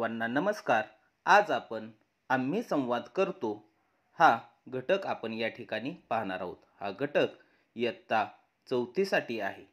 सर्वांना नमस्कार. आज आपण आम्ही संवाद करतो हा घटक आपण या ठिकाणी पाहणार आहोत. हा घटक इयत्ता 4थी साठी आहे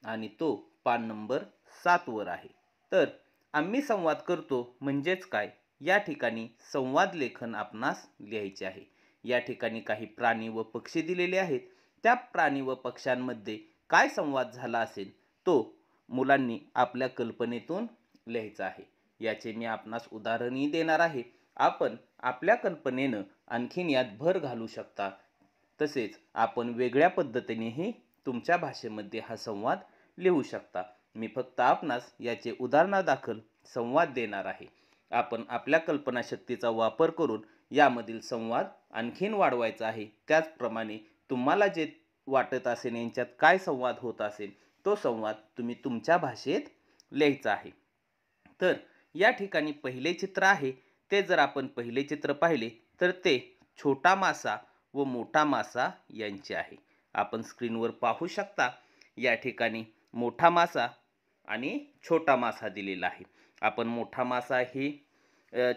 आणि तो पान नंबर 7 वर आहे. तर आम्ही संवाद करतो म्हणजेच काय? या ठिकाणी संवाद लेखन आपणास लिहायचे आहे. या ठिकाणी काही प्राणी व पक्षी दिलेले आहेत. त्या प्राणी व पक्ष्यांमध्ये काय संवाद झाला असेल तो मुलांनी आपल्या कल्पनेतून लिहायचा आहे. याचे मी आपणास उदाहरणही देणार आहे. आपण आपल्या कल्पनेनं आणखीन यात भर घालू शकता. तसेच आपण वेगळ्या पद्धतीनेही तुमच्या भाषेमध्ये हा संवाद लिहू शकता. मी फक्त आपणास याचे उदाहरणादाखल संवाद देणार आहे. आपण आपल्या कल्पनाशक्तीचा वापर करून यामधील संवाद आणखीन वाढवायचा आहे. त्याचप्रमाणे तुम्हाला जे वाटत असेल यांच्यात काय संवाद होत असेल तो संवाद तुम्ही तुमच्या भाषेत लिहायचा आहे. तर या ठिकाणी पहिले चित्र आहे. ते जर आपण पहिले चित्र पाहिले तर ते छोटा मासा व मोठा मासा यांचे आहे. आपण स्क्रीनवर पाहू शकता. या ठिकाणी मोठा मासा आणि छोटा मासा दिलेला आहे. आपण मोठा मासा ही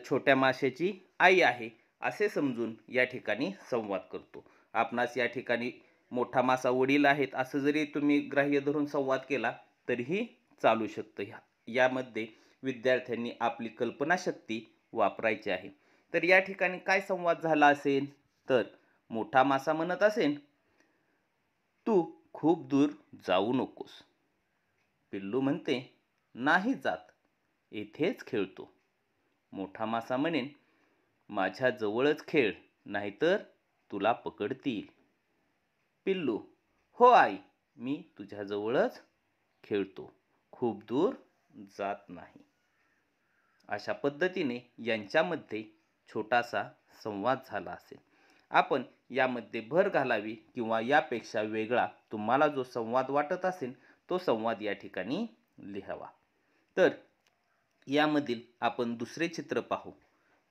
छोट्या माशाची आई आहे असे समजून या ठिकाणी संवाद करतो. आपणास या ठिकाणी मोठा मासा वडील आहेत असं जरी तुम्ही ग्राह्य धरून संवाद केला तरीही चालू शकतं. यामध्ये विद्यार्थ्यांनी आपली कल्पनाशक्ती वापरायची आहे. तर या ठिकाणी काय संवाद झाला असेल तर मोठा मासा म्हणत असेल, तू खूप दूर जाऊ नकोस. पिल्लू म्हणते, नाही जात, येथेच खेळतो. मोठा मासा म्हणेन, माझ्या जवळच खेळ, नाहीतर तुला पकडतील. पिल्लू, हो आई, मी तुझ्या जवळच खेळतो, खूप दूर जात नाही. अशा पद्धतीने यांच्यामध्ये छोटासा संवाद झाला असेल. आपण यामध्ये भर घालावी किंवा यापेक्षा वेगळा तुम्हाला जो संवाद वाटत असेल तो संवाद या ठिकाणी लिहावा. तर यामधील आपण दुसरे चित्र पाहू.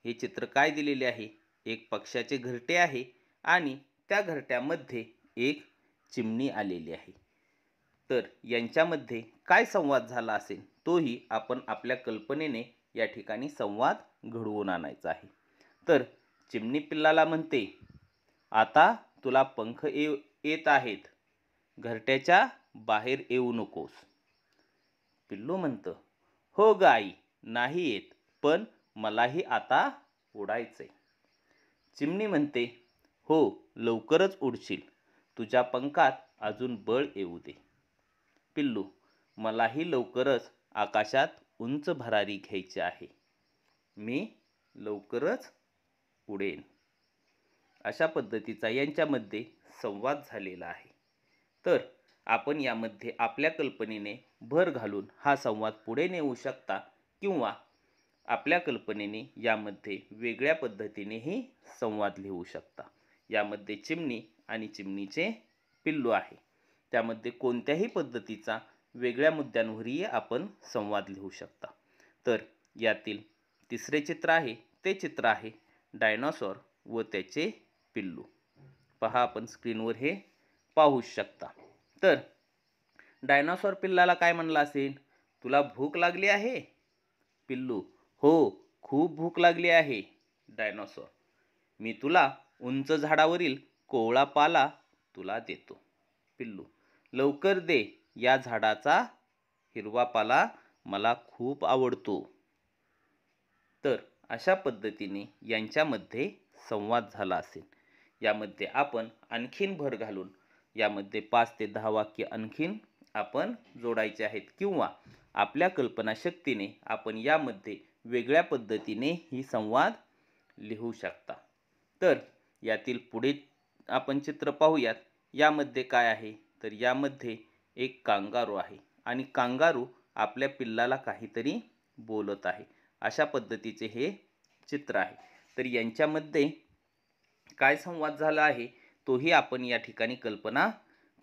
हे चित्र काय दिलेले आहे? एक पक्ष्याचे घरटे आहे आणि त्या घरट्यामध्ये एक चिमणी आलेली आहे. तर यांच्यामध्ये काय संवाद झाला असेल तोही आपण आपल्या कल्पनेने या ठिकाणी संवाद घडवून आणायचा आहे. तर चिमणी पिल्लाला म्हणते, आता तुला पंख येत आहेत, घरट्याच्या बाहेर येऊ नकोस. पिल्लू म्हणतं, हो ग आई, नाही येत, पण मलाही आता उडायचंय. चिमणी म्हणते, हो, लवकरच उडशील, तुझ्या पंखात अजून बळ येऊ दे. पिल्लू, मलाही लवकरच आकाशात उंच भरारी घ्यायची आहे, मी लवकरच उडेन. अशा पद्धतीचा यांच्यामध्ये संवाद झालेला आहे. तर आपण यामध्ये आपल्या कल्पनेने भर घालून हा संवाद पुढे नेऊ शकता किंवा आपल्या कल्पनेने यामध्ये वेगळ्या पद्धतीनेही संवाद लिहू शकता. यामध्ये चिमणी आणि चिमणीचे पिल्लू आहे. त्यामध्ये कोणत्याही पद्धतीचा वेगळ्या मुद्द्यांवरही आपण संवाद लिहू शकता. तर यातील तिसरे चित्र आहे ते चित्र आहे डायनोसॉर व त्याचे पिल्लू. पहा, आपण स्क्रीनवर हे पाहू शकता. तर डायनोसॉर पिल्लाला काय म्हणला असेल? तुला भूक लागली आहे? पिल्लू, हो, खूप भूक लागली आहे. डायनोसॉर, मी तुला उंच झाडावरील कोवळा पाला तुला देतो. पिल्लू, लवकर दे, या झाडाचा हिरवा पाला मला खूप आवडतो. तर अशा पद्धतीने यांच्यामध्ये संवाद झाला असेल. यामध्ये आपण आणखीन भर घालून यामध्ये 5 ते 10 वाक्य आणखीन आपण जोडायचे आहेत किंवा आपल्या कल्पनाशक्तीने आपण यामध्ये वेगळ्या पद्धतीने ही संवाद लिहू शकता. तर यातील पुढे आपण चित्र पाहूयात. यामध्ये काय आहे तर यामध्ये एक कांगारू आहे आणि कांगारू आपल्या पिल्लाला काहीतरी बोलत आहे. अशा पद्धतीचे हे चित्र आहे. तर यांच्यामध्ये काय संवाद झाला आहे तोही आपण या ठिकाणी कल्पना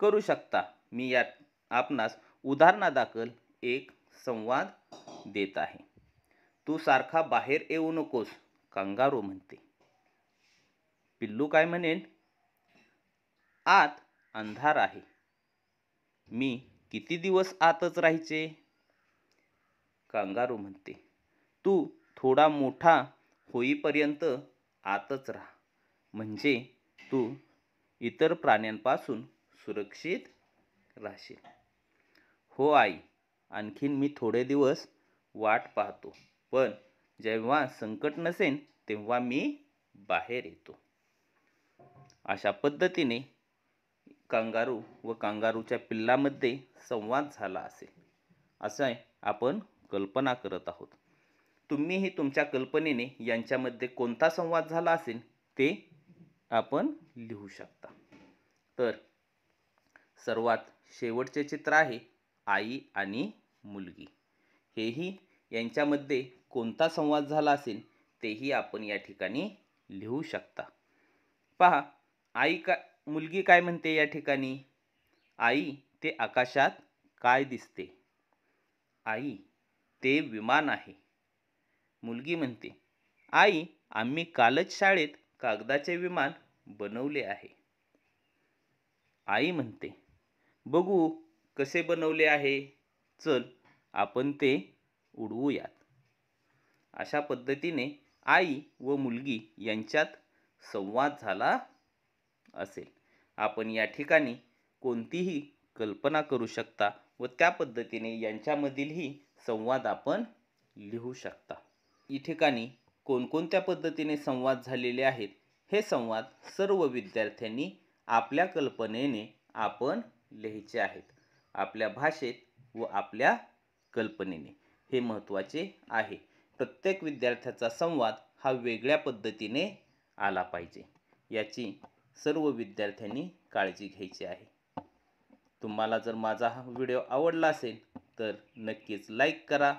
करू शकता. मी यात आपणास उदाहरणादाखल एक संवाद देत आहे. तू सारखा बाहेर येऊ नकोस, कांगारू म्हणते. पिल्लू काय म्हणेन? आत अंधार आहे, मी किती दिवस आतच राहायचे? कांगारू म्हणते, तू थोडा मोठा होईपर्यंत आतच राहा, म्हणजे तू इतर प्राण्यांपासून सुरक्षित राहशील. हो आई, आणखीन मी थोडे दिवस वाट पाहतो, पण जेव्हा संकट नसेल तेव्हा मी बाहेर येतो. अशा पद्धतीने कांगारू व कांगारूच्या पिल्लामध्ये संवाद झाला असेल, असं आपण कल्पना करत आहोत. तुम्हीही तुमच्या कल्पनेने यांच्यामध्ये कोणता संवाद झाला असेल ते आपण लिहू शकता. तर सर्वात शेवटचे चित्र आहे आई आणि मुलगी. हेही यांच्यामध्ये कोणता संवाद झाला असेल तेही आपण या ठिकाणी लिहू शकता. पहा, मुलगी काय म्हणते या ठिकाणी? आई, ते आकाशात काय दिसते? आई, ते विमान आहे. मुलगी म्हणते, आई, आम्ही कालच शाळेत कागदाचे विमान बनवले आहे. आई म्हणते, बघू कसे बनवले आहे, चल आपण ते उडवूयात. अशा पद्धतीने आई व मुलगी यांच्यात संवाद झाला असेल. आपण या ठिकाणी कोणतीही कल्पना करू शकता व त्या पद्धतीने यांच्यामधीलही संवाद आपण लिहू शकता. या ठिकाणी कोणकोणत्या पद्धतीने संवाद झालेले आहेत हे संवाद सर्व विद्यार्थ्यांनी आपल्या कल्पनेने आपण लिहायचे आहेत, आपल्या भाषेत व आपल्या कल्पनेने. हे महत्त्वाचे आहे. प्रत्येक विद्यार्थ्याचा संवाद हा वेगळ्या पद्धतीने आला पाहिजे, याची सर्व विद्यार्थ्यांनी काळजी घ्यायची आहे. तुम्हाला जर माझा हा व्हिडिओ आवडला असेल तर नक्कीच लाईक करा,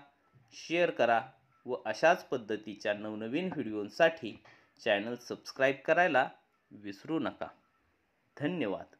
शेअर करा व अशाच पद्धतीच्या नवनवीन व्हिडिओंसाठी चॅनल सबस्क्राईब करायला विसरू नका. धन्यवाद.